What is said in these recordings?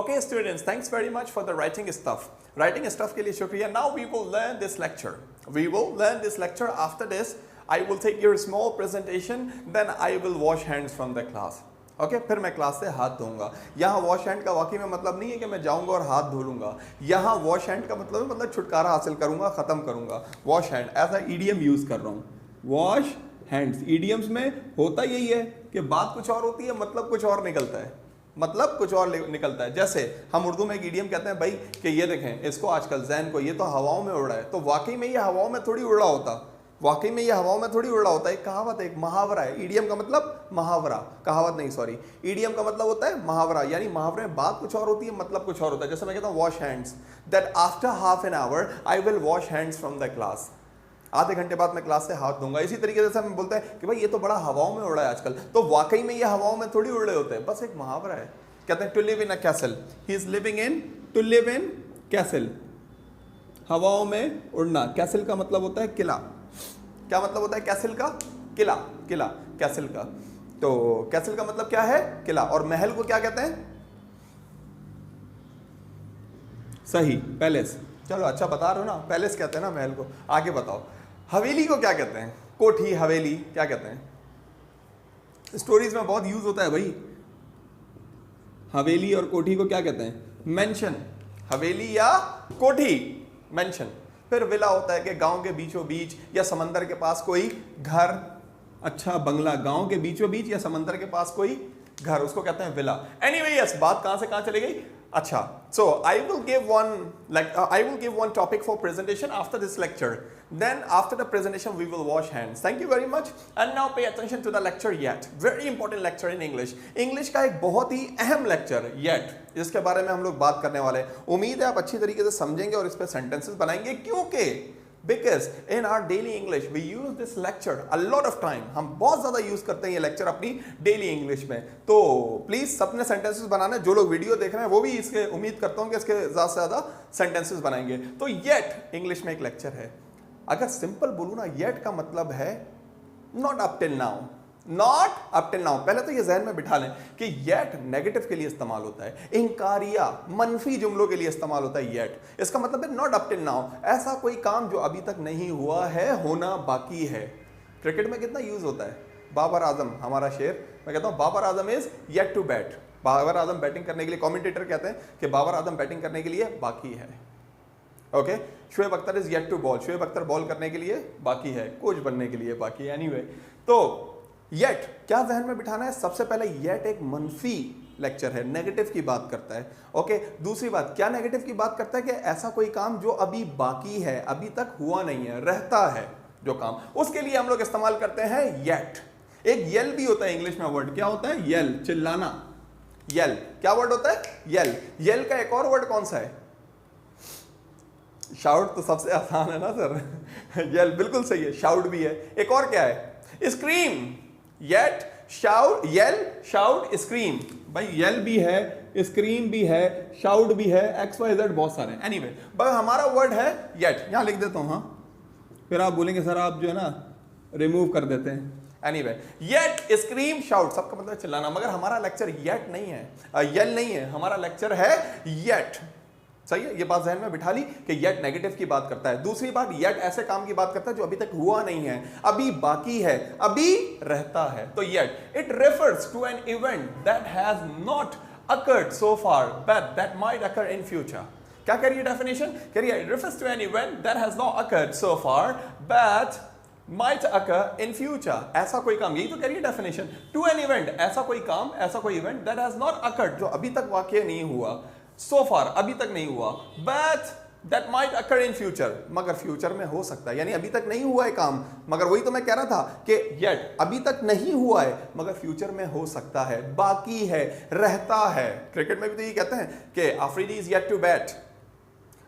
Okay, students, thanks very much for the writing stuff. Writing stuff के लिए शुक्रिया. Now we will learn this lecture. We will learn this lecture. After this, I will take your small presentation. Then I will wash hands from the class. Okay फिर मैं class से हाथ धोऊंगा. यहाँ wash hand का वाकई में मतलब नहीं है कि मैं जाऊंगा और हाथ धो लूंगा. यहाँ वॉश हैंड का मतलब छुटकारा हासिल करूंगा, खत्म करूंगा. वॉश हैंड ऐसा ईडियम यूज कर रहा हूँ. वॉश हैंड्स ईडियम्स में होता यही है कि बात कुछ और होती है, मतलब कुछ और निकलता है. मतलब कुछ और निकलता है. जैसे हम उर्दू में एक ईडियम कहते हैं भाई कि ये देखें इसको आजकल जैन को, ये तो हवाओं में उड़ रहा है. तो वाकई में ये हवाओं में थोड़ी उड़ रहा होता. वाकई में ये हवाओं में थोड़ी उड़ रहा होता है. एक कहावत है, एक मुहावरा है. ईडियम का मतलब मुहावरा, कहावत नहीं सॉरी. ईडियम का मतलब होता है मुहावरा, यानी मुहावरे में बात कुछ और होती है, मतलब कुछ और होता है. जैसे मैं कहता हूँ wash hands, that after half an hour I will wash hands from the class. आधे घंटे बाद मैं क्लास से हाथ धोऊंगा. इसी तरीके से हम बोलते हैं कि भाई ये तो बड़ा हवाओं में उड़ रहा है आजकल. तो वाकई में ये हवाओं में थोड़ी उड़ रहे होते हैं, बस एक मुहावरा है. कहते हैं to live in a castle, he is living in, to live in castle, हवाओं में उड़ना. कैसल का मतलब होता है किला. क्या मतलब होता है कैसल का? किला. किला कैसल का. तो कैसल का मतलब क्या है? किला. और महल को क्या कहते हैं? सही, पैलेस. चलो अच्छा बता रहे हो ना, पैलेस कहते हैं ना महल को. आगे बताओ, हवेली को क्या कहते हैं? कोठी, हवेली क्या कहते हैं? स्टोरीज में बहुत यूज होता है भाई. हवेली और कोठी को क्या कहते हैं? मेंशन. हवेली या कोठी, मेंशन. फिर विला होता है कि गांव के बीचों बीच या समंदर के पास कोई घर. अच्छा बंगला, गांव के बीचों बीच या समंदर के पास कोई घर, उसको कहते हैं विला. एनीवे यस, बात कहां से कहां चली गई? अच्छा, so I will give one topic for presentation after this lecture. Then after the presentation we will wash hands. Thank you very much. And now pay attention to the lecture yet. Very important lecture in English. English का एक बहुत ही अहम lecture yet, जिसके बारे में हम लोग बात करने वाले हैं. उम्मीद है आप अच्छी तरीके से समझेंगे और इस पर sentences बनाएंगे. क्योंकि Because in our daily English we use this lecture a lot of time. हम बहुत ज़्यादा यूज़ करते हैं ये लेक्चर अपनी डेली इंग्लिश में. तो प्लीज़ सबने सेंटेंसेस बनाना है. जो लोग वीडियो देख रहे हैं वो भी इसके उम्मीद करता हूँ कि इसके ज़्यादा से ज़्यादा सेंटेंसेस बनाएंगे. तो येट इंग्लिश में एक लेक्चर है. अगर सिंपल बोलूँ ना, येट का मतलब है not up till now. Not up till now. पहले तो ये जहन में बिठा लें कि येट नेगेटिव के लिए इस्तेमाल होता है, इंकारिया मनफी जुमलों के लिए इस्तेमाल होता है येट. इसका मतलब है नॉट अप टिल नाउ, ऐसा कोई काम जो अभी तक नहीं हुआ है, होना बाकी है. क्रिकेट में कितना यूज होता है. बाबर आजम हमारा शेर, मैं कहता हूँ Babar Azam is yet to bat. Babar Azam batting करने के लिए, कॉमेंटेटर कहते हैं कि बाबर आजम बैटिंग करने के लिए बाकी है. Okay, Shoaib Akhtar is yet to bowl. Shoaib Akhtar bowl करने के लिए बाकी है, कोच बनने के लिए बाकी है. एनीवे, तो येट क्या जहन में बिठाना है? सबसे पहले येट एक मनफी लेक्चर है, नेगेटिव की बात करता है. ओके, दूसरी बात, क्या नेगेटिव की बात करता है? कि ऐसा कोई काम जो अभी बाकी है, अभी तक हुआ नहीं है, रहता है जो काम, उसके लिए हम लोग इस्तेमाल करते हैं येट. एक येल भी होता है इंग्लिश में वर्ड. क्या होता है? येल, चिल्लाना. येल क्या वर्ड होता है? येल. येल का एक और वर्ड कौन सा है? शाउट तो सबसे आसान है ना सर. येल बिल्कुल सही है, शाउट भी है. एक और क्या है? Scream. Yet, shout, yell, shout, scream. भाई येल भी है, स्क्रीम भी है, शाउट भी है, एक्स वाई जेड बहुत सारे. एनीवे, बस हमारा वर्ड है येट. यहां लिख देता हूं. हाँ, फिर आप बोलेंगे सर आप जो है ना रिमूव कर देते हैं. एनीवे, येट, स्क्रीम, शाउट सबका मतलब चिल्लाना. मगर हमारा लेक्चर येट नहीं है, येल नहीं है, हमारा लेक्चर है येट. सही है, ये बात जहन में बिठा ली कि येट नेगेटिव की बात करता है. दूसरी बात, येट ऐसे काम की बात करता है जो अभी तक हुआ नहीं है, अभी बाकी है, अभी रहता है. तो yet, it refers to an event that has not occurred so far but that might occur in future. क्या करिए डेफिनेशन? करिए, it refers to an event that has not occurred so far but might occur in future. ऐसा कोई काम, यही तो करिए definition. To an event, ऐसा कोई काम, ऐसा कोई event that has not occurred, जो अभी तक वाकई नहीं हुआ, so far अभी तक नहीं हुआ, but that might occur in future, मगर फ्यूचर में हो सकता है. यानी अभी तक नहीं हुआ है काम, मगर वही तो मैं कह रहा था कि yet अभी तक नहीं हुआ है मगर फ्यूचर में हो सकता है, बाकी है, रहता है. क्रिकेट में भी तो ये कहते हैं कि Afridi is yet to bat,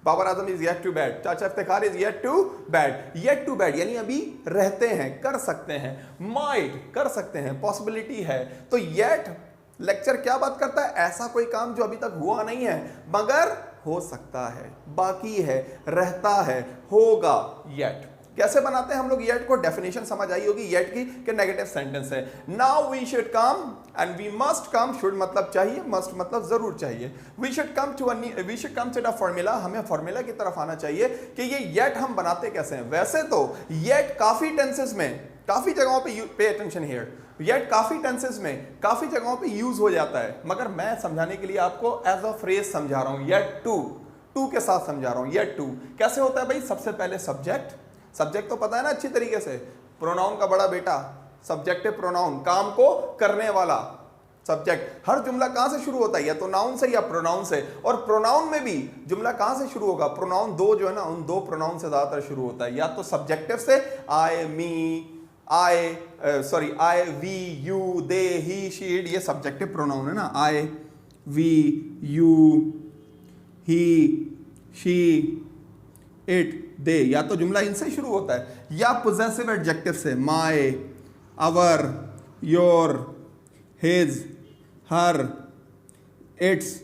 Babar Azam is yet to bat, चाचा Iftikhar is yet to bat. Yet to bat यानी अभी रहते हैं, कर सकते हैं, माइट कर सकते हैं, पॉसिबिलिटी है. तो येट लेक्चर क्या बात करता है? ऐसा कोई काम जो अभी तक हुआ नहीं है मगर हो सकता है, बाकी है, रहता है, होगा. येट. कैसे बनाते हैं हम लोग येट को, डेफिनेशन समझ आई होगी येट की कि नेगेटिव सेंटेंस है। Now we should come and we must come, should मतलब चाहिए, मस्ट मतलब जरूर चाहिए। We should come to the formula, हमें फॉर्मूला की तरफ आना चाहिए कि ये येट हम बनाते कैसे हैं। वैसे तो येट काफी टेंसेस में, काफी जगहों पे, पे अटेंशन हियर, येट काफी टेंसेस में काफी जगहों पे यूज हो जाता है, मगर मैं समझाने के लिए आपको एज अ फ्रेज समझा रहा हूं, येट टू के साथ समझा रहा हूं। येट टू कैसे होता है भाई, सबसे पहले सब्जेक्ट, सब्जेक्ट तो पता है ना अच्छी तरीके से, प्रोनाउन का बड़ा बेटा, सब्जेक्टिव प्रोनाउन, काम को करने वाला सब्जेक्ट। हर जुमला कहां से शुरू होता है, या तो नाउन से या प्रोनाउन से, और प्रोनाउन में भी जुमला कहां से शुरू होगा, प्रोनाउन दो जो है ना, उन दो प्रोनाउन से ज्यादातर शुरू होता है, या तो सब्जेक्टिव से, I, me, I, we, you, they, he, she, it, ये सब्जेक्टिव प्रोनाउन है ना, I, we, you, he, she, it, they, या तो जुमला इनसे शुरू होता है, या पोजेसिव एडजेक्टिव से, my, our, your, his, her, its,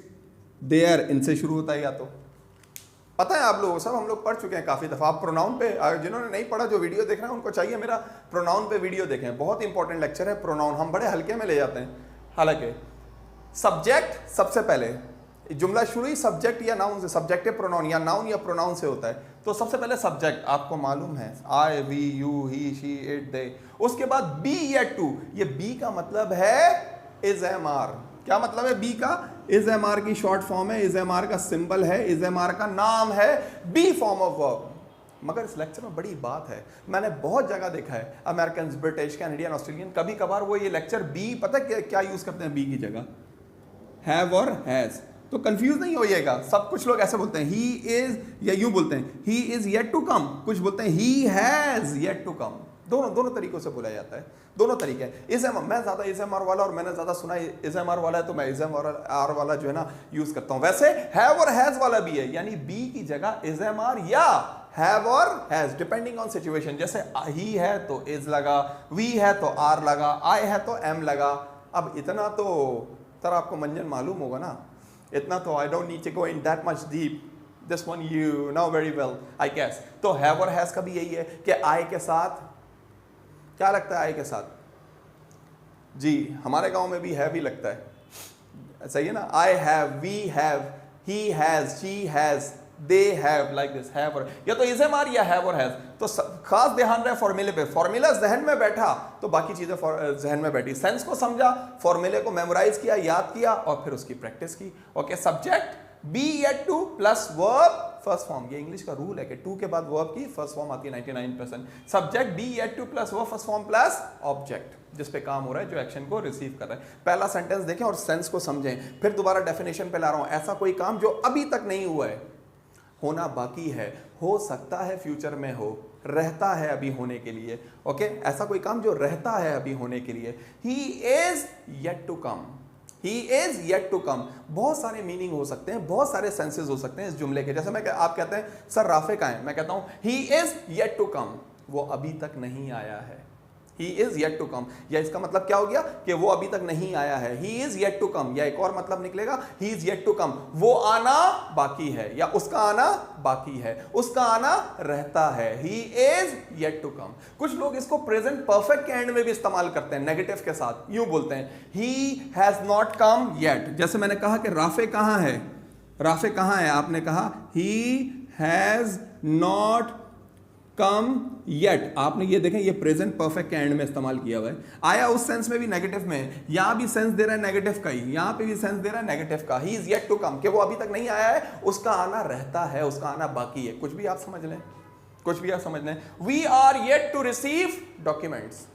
their, इनसे शुरू होता है। या तो पता है आप लोग सब, हम लोग पढ़ चुके हैं काफी दफा। आप प्रोनाउन पे, जिन्होंने नहीं पढ़ा, जो वीडियो देख रहे हैं उनको चाहिए मेरा प्रोनाउन पे वीडियो देखें, बहुत इंपॉर्टेंट लेक्चर है प्रोनाउन, हम बड़े हल्के में ले जाते हैं। हालांकि सब्जेक्ट सबसे पहले, जुमला शुरू ही सब्जेक्ट या नाउन से, सब्जेक्टिव प्रोनाउन या नाउन या प्रोनाउन से होता है, तो सबसे पहले सब्जेक्ट आपको मालूम है, I, we, you, he, she, it, they. उसके बाद बी या टू, ये बी का मतलब है इज एम आर। क्या मतलब है बी का, इज एम आर की शॉर्ट फॉर्म है, इज एम आर का सिंबल है, इज एम आर का नाम है, बी फॉर्म ऑफ वर्ब। मगर इस लेक्चर में बड़ी बात है, मैंने बहुत जगह देखा है, अमेरिकन, ब्रिटिश, कैनेडियन, ऑस्ट्रेलियन, कभी कभार वो ये लेक्चर बी, पता क्या यूज करते हैं बी की जगह, हैव और हैज। तो कंफ्यूज नहीं होइएगा, सब कुछ लोग ऐसे बोलते हैं ही इज, या यूं बोलते हैं he is yet to come, कुछ बोलते हैं he has yet to come. दोनों तरीकों से बोला जाता है, दोनों तरीके हैं। इज एम, मैं ज्यादा इज एम आर वाला, और मैंने ज्यादा सुना इज एम आर वाला है, तो मैं इज एम आर वाला जो है ना यूज करता हूं। वैसे हैव और हैज वाला भी है, यानी बी की जगह इज एम आर या हैव और हैज, डिपेंडिंग ऑन सिचुएशन। जैसे ही है तो इज लगा, वी है तो आर लगा, आई है तो एम लगा। अब इतना तो सर आपको मंजन मालूम होगा ना, इतना तो I don't need to go in that much deep, this one you know very well I guess. तो हैव और हैज का भी यही है कि आई के साथ, क्या लगता है आई के साथ, जी हमारे गांव में भी है भी लगता है, सही है ना। I have, we have, he has, she has, they have, like this, have और, या तो इज एम आर या हैव और हैज। तो खास ध्यान रहे फॉर्मूले पे, फॉर्मूला जहन में बैठा तो बाकी चीजें जहन में बैठी, सेंस को समझा, फॉर्मूले को मेमोराइज किया, याद किया, और फिर उसकी प्रैक्टिस की। Okay, subject be yet two plus verb first form, ये इंग्लिश का रूल है कि टू के बाद वर्ब की फर्स्ट फॉर्म आती है 99%। Subject be yet two plus verb first form plus object, जिस पे काम हो रहा है, जो एक्शन को रिसीव कर रहा है। पहला सेंटेंस देखें और सेंस को समझें, फिर दोबारा डेफिनेशन पे ला रहा हूं। ऐसा कोई काम जो अभी तक नहीं हुआ है, होना बाकी है, हो सकता है फ्यूचर में हो, रहता है अभी होने के लिए। ओके, ऐसा कोई काम जो रहता है अभी होने के लिए। He is yet to come, he is yet to come, बहुत सारे मीनिंग हो सकते हैं, बहुत सारे सेंसेस हो सकते हैं इस जुमले के। जैसे आप कहते हैं सर राफे कहाँ है, मैं कहता हूं he is yet to come, वो अभी तक नहीं आया है। He is yet to come, या इसका मतलब क्या हो गया कि वो अभी तक नहीं आया है। He is yet to come, या एक और मतलब निकलेगा he is yet to come, वो आना बाकी है, या उसका आना बाकी है, उसका आना रहता है। He is yet to come. कुछ लोग इसको प्रेजेंट परफेक्ट के एंड में भी इस्तेमाल करते हैं, नेगेटिव के साथ, यूं बोलते हैं he has not come yet. जैसे मैंने कहा कि राफे कहां है, राफे कहां है, आपने कहा he has not come yet, आपने ये देखें ये प्रेजेंट परफेक्ट के एंड में इस्तेमाल किया हुआ है। आया उस सेंस में भी नेगेटिव में, यहां भी सेंस दे रहा है नेगेटिव का ही, यहां पे भी सेंस दे रहा है नेगेटिव का। He is yet to come, कि वो अभी तक नहीं आया है, उसका आना रहता है, उसका आना बाकी है। कुछ भी आप समझ लें, कुछ भी आप समझ लें। We are yet to receive documents,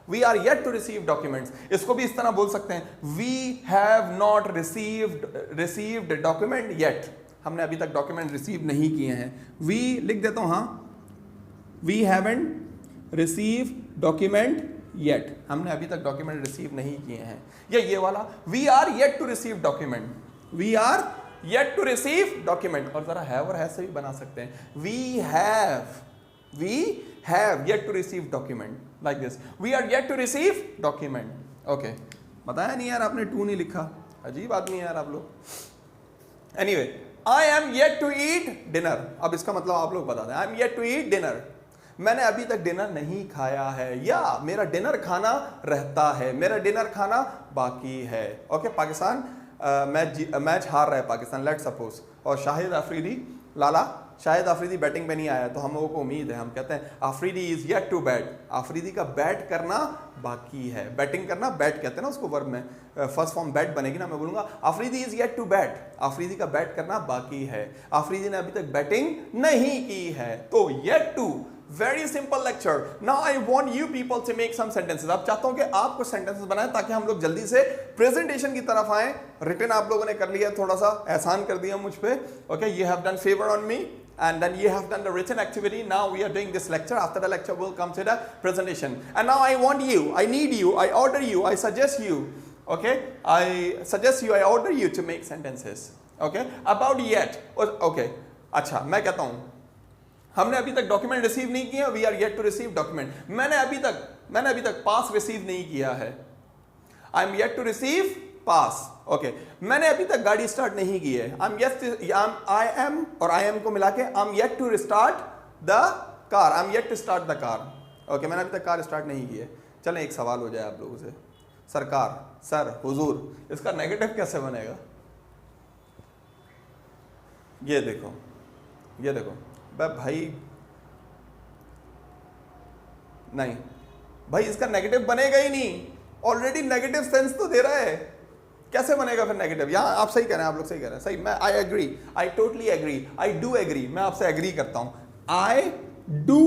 we are yet to receive documents. इसको भी इस तरह बोल सकते हैं, we have not received document yet, हमने अभी तक डॉक्यूमेंट रिसीव नहीं किए हैं। वी लिख देता हूं, हाँ, we haven't received document yet, हमने अभी तक डॉक्यूमेंट रिसीव नहीं किए हैं। या ये वाला we are yet to receive document, we are yet to receive document, और जरा have और has से भी बना सकते हैं, we have yet to receive document like this, we are yet to receive document. okay, बताया नहीं यार आपने, टू नहीं लिखा, अजीब आदमी है यार आप लोग। anyway, I am yet to eat dinner, अब इसका मतलब आप लोग बता दें, I am yet to eat dinner, मैंने अभी तक डिनर नहीं खाया है, या मेरा डिनर खाना रहता है, मेरा डिनर खाना बाकी है। ओके, पाकिस्तान मैच हार रहा है पाकिस्तान, लेट सपोज, और शाहिद अफरीदी, लाला शाहिद अफरीदी बैटिंग पे नहीं आया, तो हम लोगों को उम्मीद है, हम कहते हैं Afridi is yet to bat, Afridi का बैट करना बाकी है। बैटिंग करना बैट कहते हैं ना उसको, वर्ब में फर्स्ट फॉर्म बैट बनेगी ना, मैं बोलूंगा Afridi is yet to bat, Afridi का बैट करना बाकी है, अफरीदी ने अभी तक बैटिंग नहीं की है। तो yet to, very simple lecture. Now I want you people to make some sentences. अब चाहता हूं कि आप कुछ सेंटेंसेस बनाएं ताकि हम लोग जल्दी से प्रेजेंटेशन की तरफ आए। रिटन आप लोगों ने कर लिया, थोड़ा सा एहसान कर दिया मुझ पे। Okay, you have done favour on me and then you have done the written activity. Now we are doing this lecture. After the lecture we'll come to the presentation, and now I want you, I need you, I order you, I suggest you, okay, I suggest you, I order you to make sentences, okay, about yet. Okay, अच्छा, मैं कहता हूँ हमने अभी तक document receive नहीं किया, we are yet to receive document. मैंने अभी तक पास रिसीव नहीं किया है, I am yet to receive pass. Okay, मैंने अभी तक गाड़ी स्टार्ट नहीं की है, आई एम को मिला के I am yet to start the car, I am yet to start the car. Okay, मैंने अभी तक कार स्टार्ट नहीं की है। चलें, एक सवाल हो जाए आप लोगों से, सरकार, सर, हुजूर, इसका नेगेटिव कैसे बनेगा? ये देखो भाई, नहीं भाई, इसका नेगेटिव बनेगा ही नहीं, ऑलरेडी नेगेटिव सेंस तो दे रहा है, कैसे बनेगा फिर नेगेटिव? यहां आप सही कह रहे हैं, आप लोग सही कह रहे हैं, सही। मैं I agree, I totally agree, I do agree, मैं आपसे एग्री करता हूं, आई डू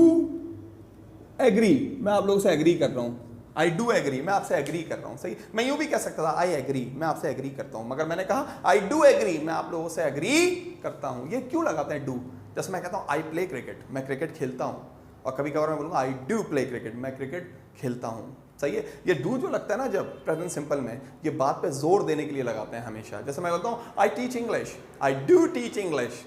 एग्री, मैं आप लोगों से एग्री कर रहा हूं, आई डू एग्री, मैं आपसे एग्री कर रहा हूं, सही। मैं यूं भी कह सकता था आई एग्री, मैं आपसे एग्री करता हूं, मगर मैंने कहा आई डू एग्री, मैं आप लोगों से एग्री करता हूं। ये क्यों लगाते हैं डू? जैसे मैं कहता हूं आई प्ले क्रिकेट, मैं क्रिकेट खेलता हूं, और कभी कभार मैं बोलूंगा आई डू प्ले क्रिकेट, मैं क्रिकेट खेलता हूं, सही है। ये डू जो लगता है ना जब प्रेजेंट सिंपल में, ये बात पे जोर देने के लिए लगाते हैं हमेशा। जैसे मैं बोलता हूँ I teach English, I do teach English,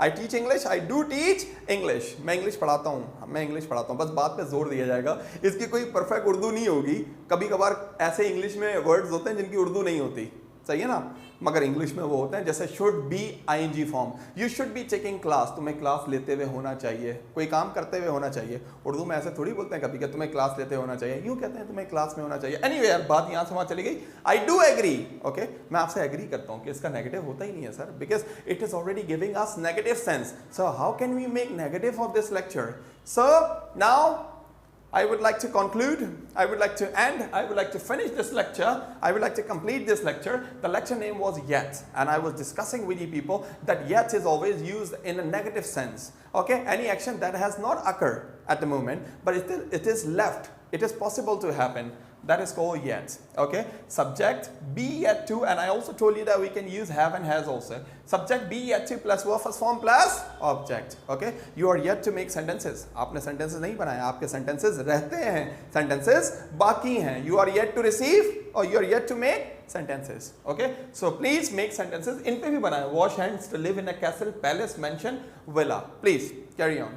I teach English, I do teach English, मैं इंग्लिश पढ़ाता हूँ, मैं इंग्लिश पढ़ाता हूँ, बस बात पे जोर दिया जाएगा। इसकी कोई परफेक्ट उर्दू नहीं होगी, कभी कभार ऐसे इंग्लिश में वर्ड्स होते हैं जिनकी उर्दू नहीं होती, सही है ना, मगर इंग्लिश में वो होते हैं। जैसे should be ING form, you should be taking class, तुम्हें क्लास लेते हुए होना चाहिए, कोई काम करते हुए होना चाहिए। उर्दू में ऐसे थोड़ी बोलते हैं कभी कि तुम्हें क्लास लेते होना चाहिए, यूं कहते हैं तुम्हें क्लास में होना चाहिए। एनीवे यार, बात यहाँ से वहाँ चली गई। आई डू एग्री, ओके, मैं आपसे एग्री करता हूँ कि इसका नेगेटिव होता ही नहीं है sir, because it is already giving us negative sense. So how can we make negative of this lecture? So now I would like to conclude, I would like to end, I would like to finish this lecture, I would like to complete this lecture. The lecture name was yet, and I was discussing with you people that yet is always used in a negative sense. Okay, any action that has not occurred at the moment, but it is left, it is possible to happen. That is called yet. Okay, subject be yet to, and I also told you that we can use have and has also. Subject be yet to plus verb first form plus object. Okay, you are yet to make sentences. आपने sentences नहीं बनाए, आपके sentences रहते हैं, sentences बाकी हैं. You are yet to receive or you are yet to make sentences. Okay, so please make sentences. इन पे भी बनाए. Wash hands, to live in a castle, palace, mansion, villa. Please carry on.